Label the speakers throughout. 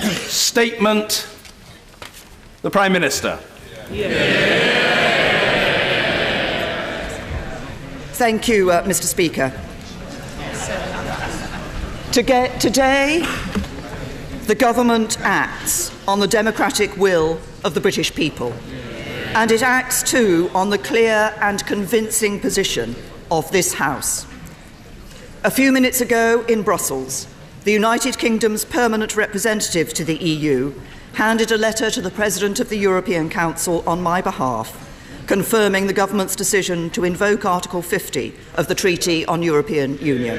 Speaker 1: Statement. The Prime Minister.
Speaker 2: Thank you, Mr. Speaker. Today, the government acts on the democratic will of the British people, and it acts too on the clear and convincing position of this House. A few minutes ago in Brussels, the United Kingdom's permanent representative to the EU handed a letter to the President of the European Council on my behalf, confirming the government's decision to invoke Article 50 of the Treaty on European Union.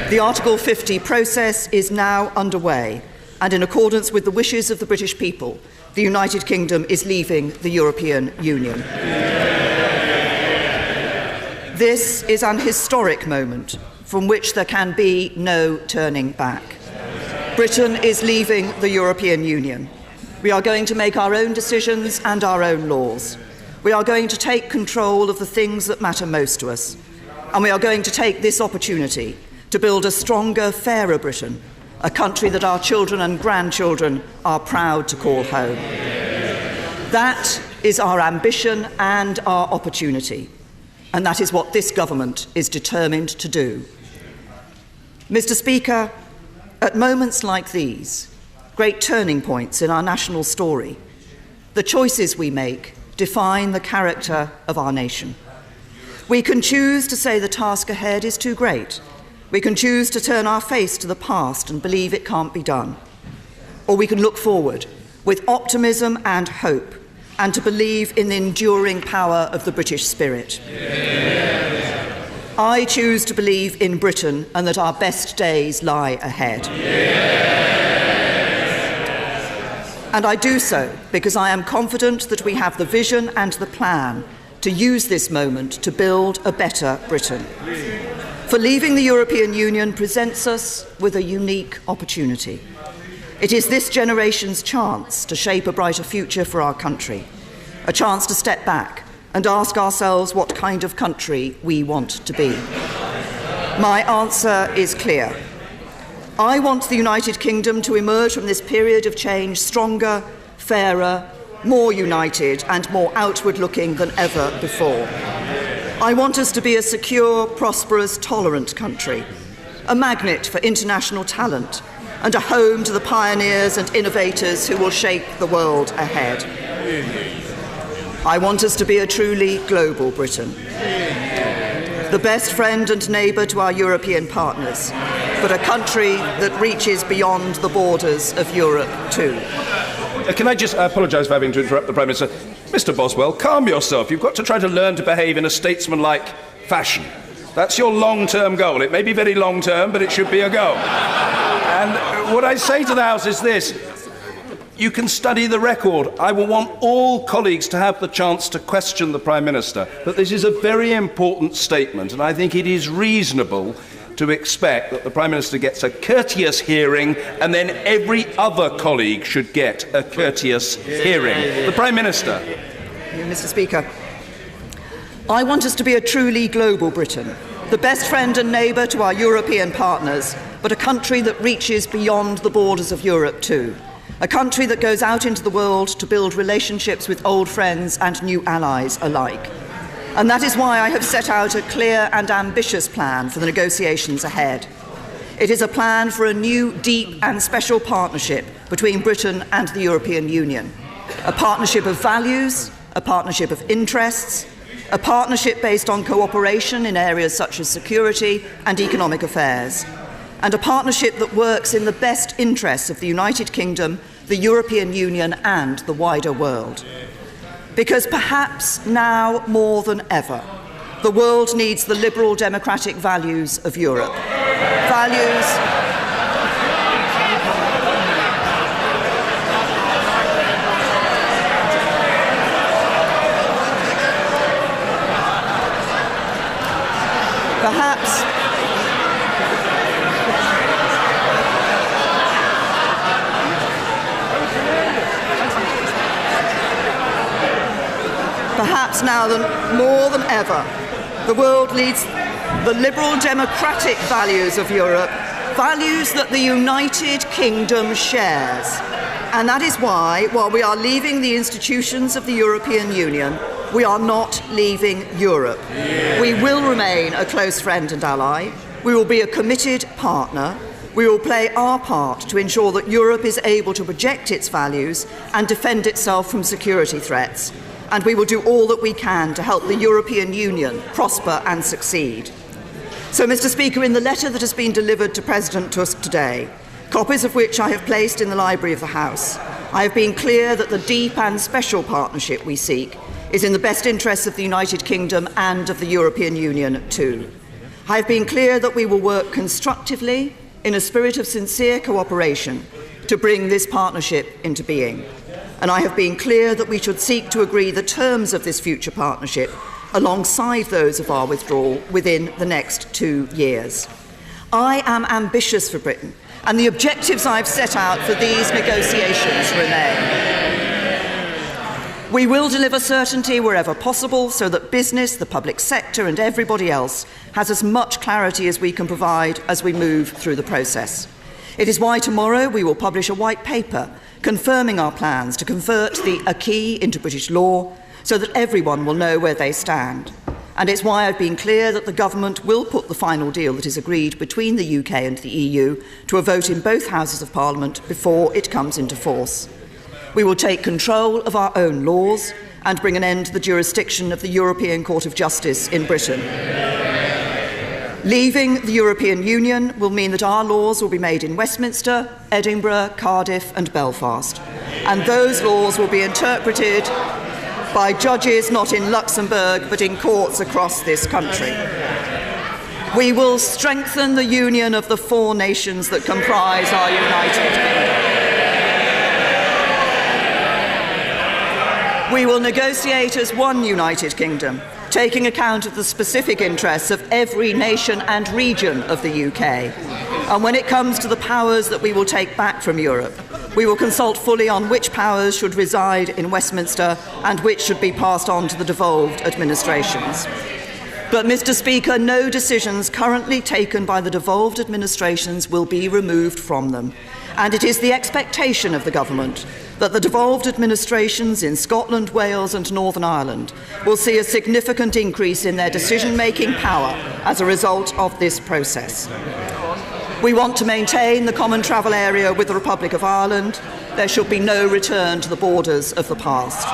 Speaker 2: The Article 50 process is now underway, and in accordance with the wishes of the British people, the United Kingdom is leaving the European Union. This is an historic moment from which there can be no turning back. Britain is leaving the European Union. We are going to make our own decisions and our own laws. We are going to take control of the things that matter most to us. And we are going to take this opportunity to build a stronger, fairer Britain, a country that our children and grandchildren are proud to call home. That is our ambition and our opportunity. And that is what this government is determined to do. Mr. Speaker, at moments like these, great turning points in our national story, the choices we make define the character of our nation. We can choose to say the task ahead is too great. We can choose to turn our face to the past and believe it can't be done. Or we can look forward with optimism and hope and to believe in the enduring power of the British spirit. I choose to believe in Britain and that our best days lie ahead. And I do so because I am confident that we have the vision and the plan to use this moment to build a better Britain. For leaving the European Union presents us with a unique opportunity. It is this generation's chance to shape a brighter future for our country, a chance to step back and ask ourselves what kind of country we want to be. My answer is clear. I want the United Kingdom to emerge from this period of change stronger, fairer, more united and more outward-looking than ever before. I want us to be a secure, prosperous, tolerant country, a magnet for international talent, and a home to the pioneers and innovators who will shape the world ahead. I want us to be a truly global Britain, the best friend and neighbour to our European partners, but a country that reaches beyond the borders of Europe too.
Speaker 1: Can I apologise for having to interrupt the Prime Minister. Mr. Boswell, calm yourself. You've got to try to learn to behave in a statesmanlike fashion. That's your long-term goal. It may be very long-term, but it should be a goal. And what I say to the House is this. You can study the record. I will want all colleagues to have the chance to question the Prime Minister. But this is a very important statement, and I think it is reasonable to expect that the Prime Minister gets a courteous hearing, and then every other colleague should get a courteous hearing. The Prime Minister.
Speaker 2: Mr. Speaker, I want us to be a truly global Britain, the best friend and neighbour to our European partners, but a country that reaches beyond the borders of Europe too. A country that goes out into the world to build relationships with old friends and new allies alike. And that is why I have set out a clear and ambitious plan for the negotiations ahead. It is a plan for a new, deep and special partnership between Britain and the European Union. A partnership of values, a partnership of interests, a partnership based on cooperation in areas such as security and economic affairs, and a partnership that works in the best interests of the United Kingdom, the European Union and the wider world. Because perhaps now more than ever, the world needs the liberal democratic values of Europe. Values Perhaps now more than ever, the world needs the liberal democratic values of Europe Values that the United Kingdom shares. And that is why, while we are leaving the institutions of the European Union, we are not leaving Europe. We will remain a close friend and ally. We will be a committed partner. We will play our part to ensure that Europe is able to project its values and defend itself from security threats. And we will do all that we can to help the European Union prosper and succeed. So, Mr. Speaker, in the letter that has been delivered to President Tusk today, copies of which I have placed in the library of the House, I have been clear that the deep and special partnership we seek is in the best interests of the United Kingdom and of the European Union too. I have been clear that we will work constructively in a spirit of sincere cooperation to bring this partnership into being. And I have been clear that we should seek to agree the terms of this future partnership alongside those of our withdrawal within the next 2 years. I am ambitious for Britain, and the objectives I've set out for these negotiations remain. We will deliver certainty wherever possible so that business, the public sector and everybody else has as much clarity as we can provide as we move through the process. It is why tomorrow we will publish a white paper confirming our plans to convert the acquis into British law so that everyone will know where they stand. And it's why I've been clear that the government will put the final deal that is agreed between the UK and the EU to a vote in both Houses of Parliament before it comes into force. We will take control of our own laws and bring an end to the jurisdiction of the European Court of Justice in Britain. Leaving the European Union will mean that our laws will be made in Westminster, Edinburgh, Cardiff and Belfast. And those laws will be interpreted by judges not in Luxembourg but in courts across this country. We will strengthen the union of the 4 nations that comprise our United Kingdom. We will negotiate as one United Kingdom, taking account of the specific interests of every nation and region of the UK. And when it comes to the powers that we will take back from Europe, we will consult fully on which powers should reside in Westminster and which should be passed on to the devolved administrations. But, Mr. Speaker, no decisions currently taken by the devolved administrations will be removed from them. And it is the expectation of the government that the devolved administrations in Scotland, Wales and Northern Ireland will see a significant increase in their decision-making power as a result of this process. We want to maintain the common travel area with the Republic of Ireland. There should be no return to the borders of the past.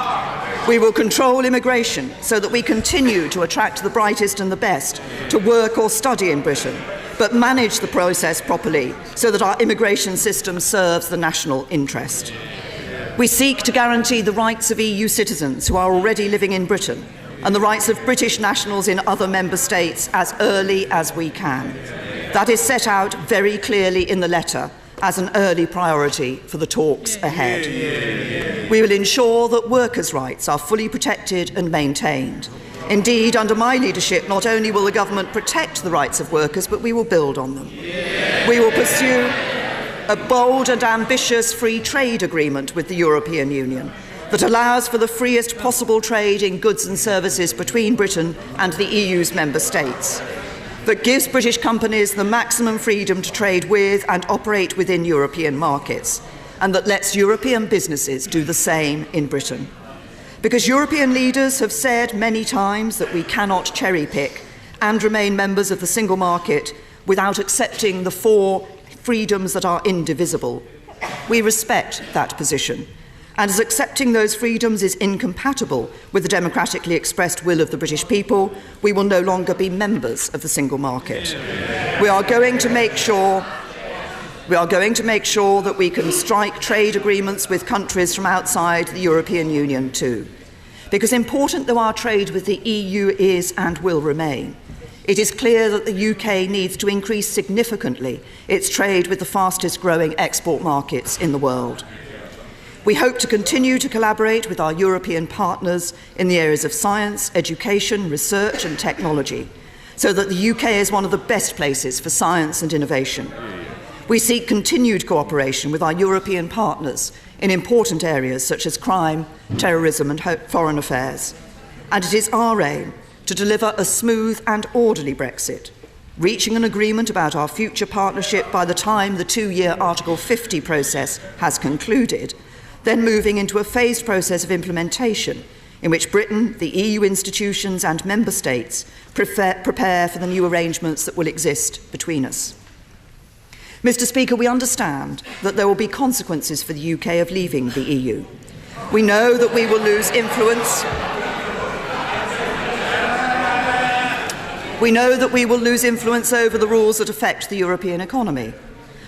Speaker 2: We will control immigration so that we continue to attract the brightest and the best to work or study in Britain, but manage the process properly so that our immigration system serves the national interest. We seek to guarantee the rights of EU citizens who are already living in Britain and the rights of British nationals in other member states as early as we can. That is set out very clearly in the letter as an early priority for the talks ahead. We will ensure that workers' rights are fully protected and maintained. Indeed, under my leadership, not only will the government protect the rights of workers, but we will build on them. We will pursue a bold and ambitious free trade agreement with the European Union that allows for the freest possible trade in goods and services between Britain and the EU's member states, that gives British companies the maximum freedom to trade with and operate within European markets, and that lets European businesses do the same in Britain. Because European leaders have said many times that we cannot cherry-pick and remain members of the single market without accepting the 4 freedoms that are indivisible. We respect that position, and as accepting those freedoms is incompatible with the democratically expressed will of the British people, we will no longer be members of the single market. We are going to make sure that we can strike trade agreements with countries from outside the European Union too. Because important though our trade with the EU is and will remain, it is clear that the UK needs to increase significantly its trade with the fastest growing export markets in the world. We hope to continue to collaborate with our European partners in the areas of science, education, research and technology, so that the UK is one of the best places for science and innovation. We seek continued cooperation with our European partners in important areas such as crime, terrorism and foreign affairs. And it is our aim to deliver a smooth and orderly Brexit, reaching an agreement about our future partnership by the time the 2-year Article 50 process has concluded, then moving into a phased process of implementation in which Britain, the EU institutions and member states prepare for the new arrangements that will exist between us. Mr. Speaker, we understand that there will be consequences for the UK of leaving the EU. We know that we will lose influence. We know that we will lose influence over the rules that affect the European economy.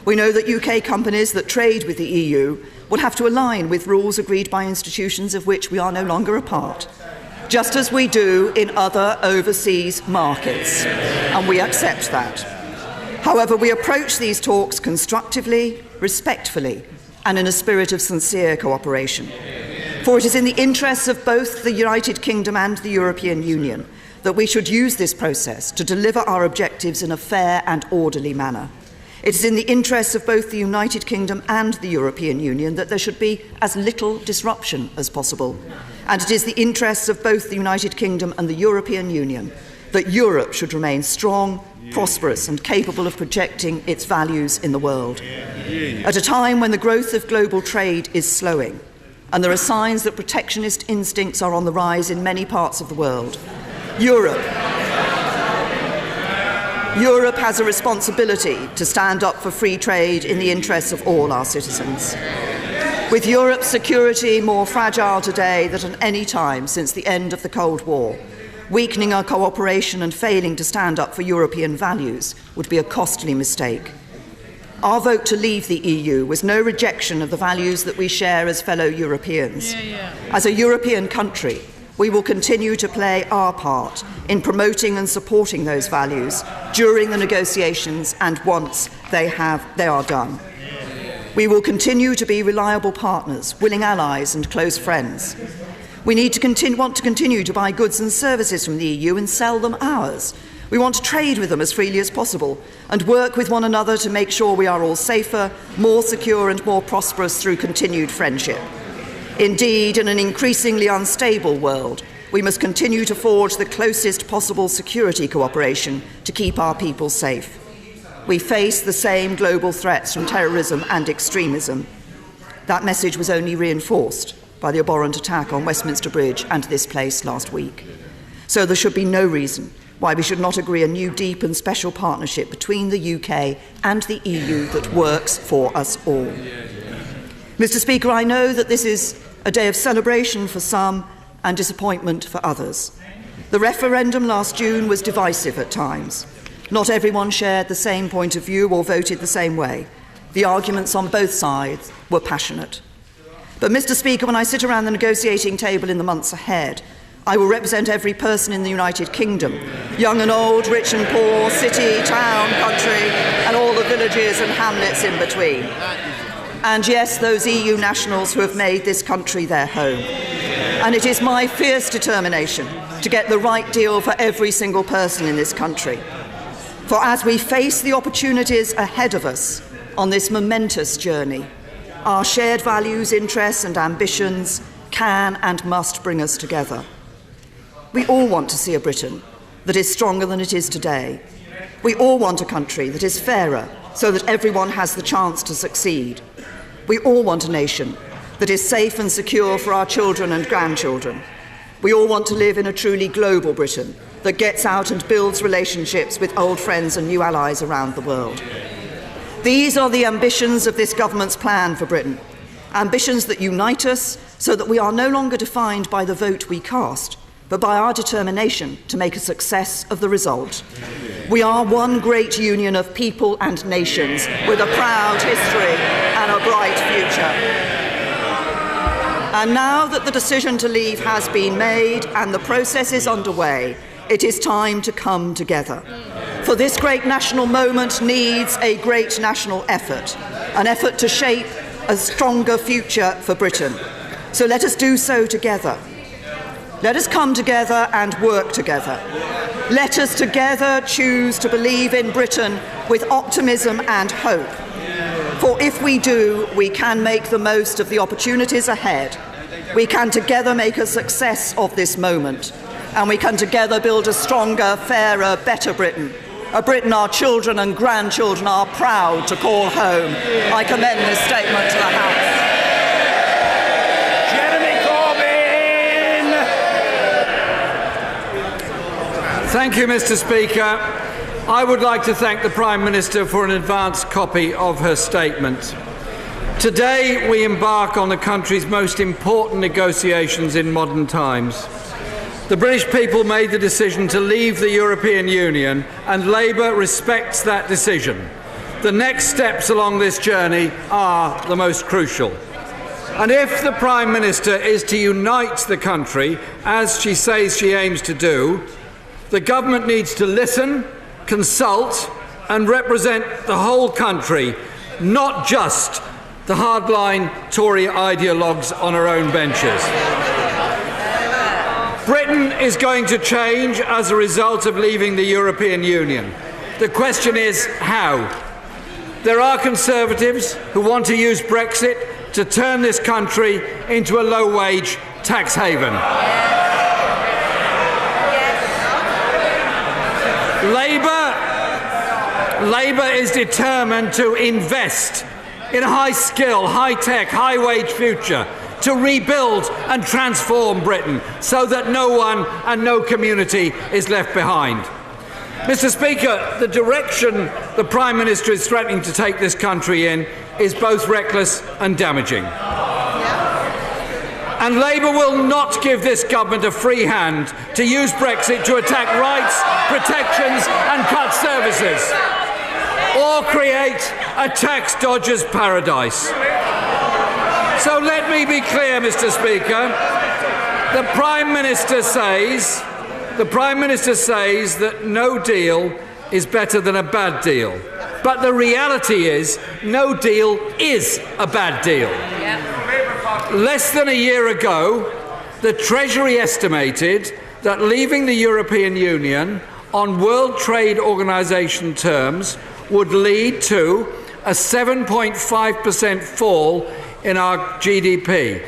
Speaker 2: We know that UK companies that trade with the EU will have to align with rules agreed by institutions of which we are no longer a part, just as we do in other overseas markets, and we accept that. However, we approach these talks constructively, respectfully, and in a spirit of sincere cooperation. For it is in the interests of both the United Kingdom and the European Union that we should use this process to deliver our objectives in a fair and orderly manner. It is in the interests of both the United Kingdom and the European Union that there should be as little disruption as possible. And it is the interests of both the United Kingdom and the European Union that Europe should remain strong, prosperous and capable of projecting its values in the world. At a time when the growth of global trade is slowing, and there are signs that protectionist instincts are on the rise in many parts of the world, Europe has a responsibility to stand up for free trade in the interests of all our citizens. With Europe's security more fragile today than at any time since the end of the Cold War, weakening our cooperation and failing to stand up for European values would be a costly mistake. Our vote to leave the EU was no rejection of the values that we share as fellow Europeans. As a European country, we will continue to play our part in promoting and supporting those values during the negotiations and once they are done. We will continue to be reliable partners, willing allies and close friends. We want to continue to buy goods and services from the EU and sell them ours. We want to trade with them as freely as possible and work with one another to make sure we are all safer, more secure and more prosperous through continued friendship. Indeed, in an increasingly unstable world, we must continue to forge the closest possible security cooperation to keep our people safe. We face the same global threats from terrorism and extremism. That message was only reinforced by the abhorrent attack on Westminster Bridge and this place last week. So there should be no reason why we should not agree a new deep and special partnership between the UK and the EU that works for us all. Mr. Speaker, I know that this is a day of celebration for some and disappointment for others. The referendum last June was divisive at times. Not everyone shared the same point of view or voted the same way. The arguments on both sides were passionate. But, Mr. Speaker, when I sit around the negotiating table in the months ahead, I will represent every person in the United Kingdom, young and old, rich and poor, city, town, country, and all the villages and hamlets in between. And yes, those EU nationals who have made this country their home. And it is my fierce determination to get the right deal for every single person in this country. For as we face the opportunities ahead of us on this momentous journey, our shared values, interests and ambitions can and must bring us together. We all want to see a Britain that is stronger than it is today. We all want a country that is fairer so that everyone has the chance to succeed. We all want a nation that is safe and secure for our children and grandchildren. We all want to live in a truly global Britain that gets out and builds relationships with old friends and new allies around the world. These are the ambitions of this government's plan for Britain. Ambitions that unite us so that we are no longer defined by the vote we cast, but by our determination to make a success of the result. We are one great union of people and nations with a proud history and a bright future. And now that the decision to leave has been made and the process is underway, it is time to come together. For this great national moment needs a great national effort, an effort to shape a stronger future for Britain. So let us do so together. Let us come together and work together. Let us together choose to believe in Britain with optimism and hope. For if we do, we can make the most of the opportunities ahead. We can together make a success of this moment. And we can together build a stronger, fairer, better Britain a Britain our children and grandchildren are proud to call home. I commend this statement to the House.
Speaker 3: Thank you, Mr. Speaker. I would like to thank the Prime Minister for an advance copy of her statement. Today, we embark on the country's most important negotiations in modern times. The British people made the decision to leave the European Union, and Labour respects that decision. The next steps along this journey are the most crucial. And if the Prime Minister is to unite the country, as she says she aims to do, the government needs to listen, consult and represent the whole country, not just the hardline Tory ideologues on our own benches. Britain is going to change as a result of leaving the European Union. The question is how. There are Conservatives who want to use Brexit to turn this country into a low-wage tax haven. Labour is determined to invest in a high-skill, high-tech, high-wage future to rebuild and transform Britain so that no one and no community is left behind. Mr. Speaker, the direction the Prime Minister is threatening to take this country in is both reckless and damaging. And Labour will not give this government a free hand to use Brexit to attack rights, protections and cut services, or create a tax dodger's paradise. So let me be clear, Mr. Speaker. The Prime Minister says that no deal is better than a bad deal. But the reality is, no deal is a bad deal. Less than a year ago, the Treasury estimated that leaving the European Union on World Trade Organization terms would lead to a 7.5% fall in our GDP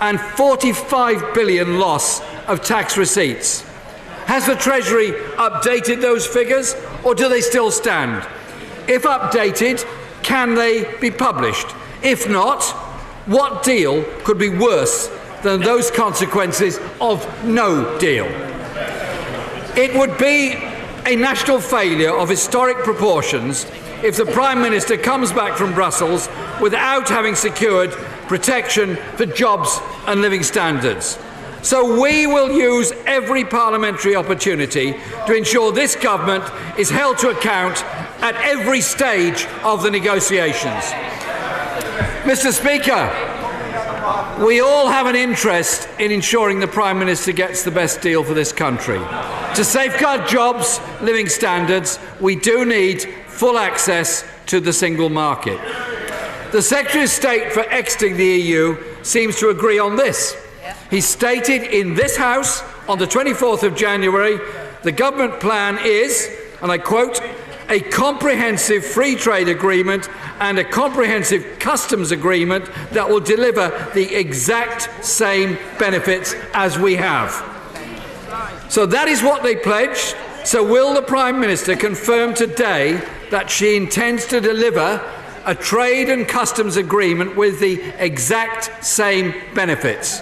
Speaker 3: and 45 billion loss of tax receipts. Has the Treasury updated those figures, or do they still stand? If updated, can they be published? If not, what deal could be worse than those consequences of no deal? It would be a national failure of historic proportions if the Prime Minister comes back from Brussels without having secured protection for jobs and living standards. So we will use every parliamentary opportunity to ensure this government is held to account at every stage of the negotiations. Mr. Speaker, we all have an interest in ensuring the Prime Minister gets the best deal for this country. To safeguard jobs, living standards, we do need full access to the single market. The Secretary of State for exiting the EU seems to agree on this. He stated in this House on the 24th of January, the government plan is, and I quote, a comprehensive free trade agreement and a comprehensive customs agreement that will deliver the exact same benefits as we have. So that is what they pledged. So will the Prime Minister confirm today that she intends to deliver a trade and customs agreement with the exact same benefits?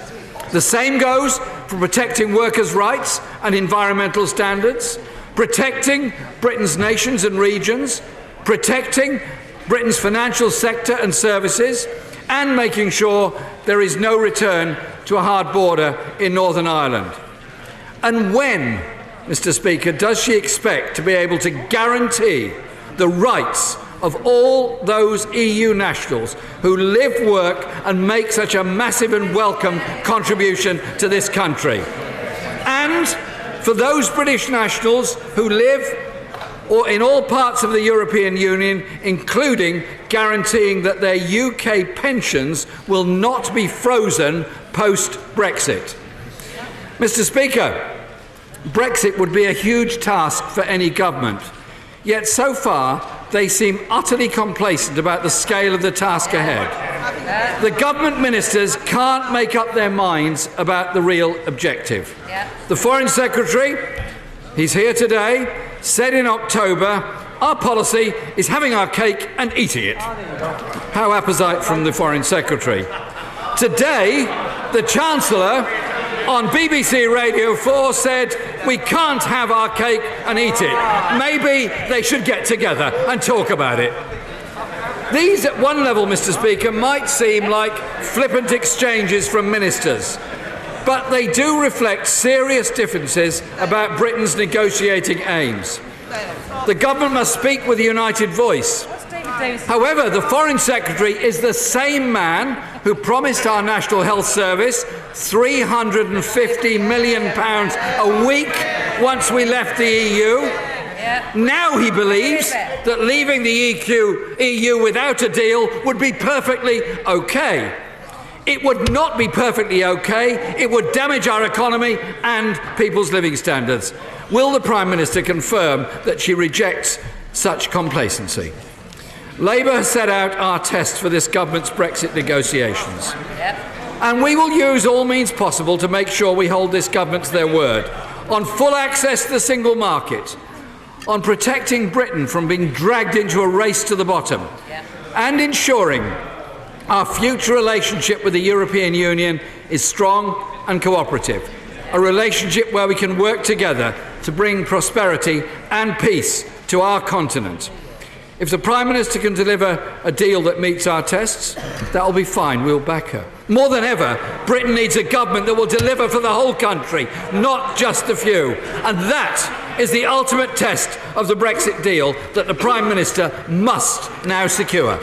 Speaker 3: The same goes for protecting workers' rights and environmental standards, protecting Britain's nations and regions, protecting Britain's financial sector and services, and making sure there is no return to a hard border in Northern Ireland. And when, Mr. Speaker, does she expect to be able to guarantee the rights of all those EU nationals who live, work and make such a massive and welcome contribution to this country? And for those British nationals who live or in all parts of the European Union, including guaranteeing that their UK pensions will not be frozen post-Brexit. Mr. Speaker, Brexit would be a huge task for any government, yet so far they seem utterly complacent about the scale of the task ahead. The government ministers can't make up their minds about the real objective. The Foreign Secretary, he's here today, said in October, our policy is having our cake and eating it. How apposite from the Foreign Secretary. Today, the Chancellor on BBC Radio 4 said we can't have our cake and eat it. Maybe they should get together and talk about it. These, at one level, Mr. Speaker, might seem like flippant exchanges from ministers, but they do reflect serious differences about Britain's negotiating aims. The government must speak with a united voice. However, the Foreign Secretary is the same man who promised our National Health Service £350 million a week once we left the EU. Now he believes that leaving the EU without a deal would be perfectly okay. It would not be perfectly okay. It would damage our economy and people's living standards. Will the Prime Minister confirm that she rejects such complacency? Labour has set out our test for this government's Brexit negotiations. And we will use all means possible to make sure we hold this government to their word on full access to the single market, on protecting Britain from being dragged into a race to the bottom, and ensuring our future relationship with the European Union is strong and cooperative, a relationship where we can work together to bring prosperity and peace to our continent. If the Prime Minister can deliver a deal that meets our tests, that will be fine. We'll back her. More than ever, Britain needs a government that will deliver for the whole country, not just a few. And that is the ultimate test of the Brexit deal that the Prime Minister must now secure.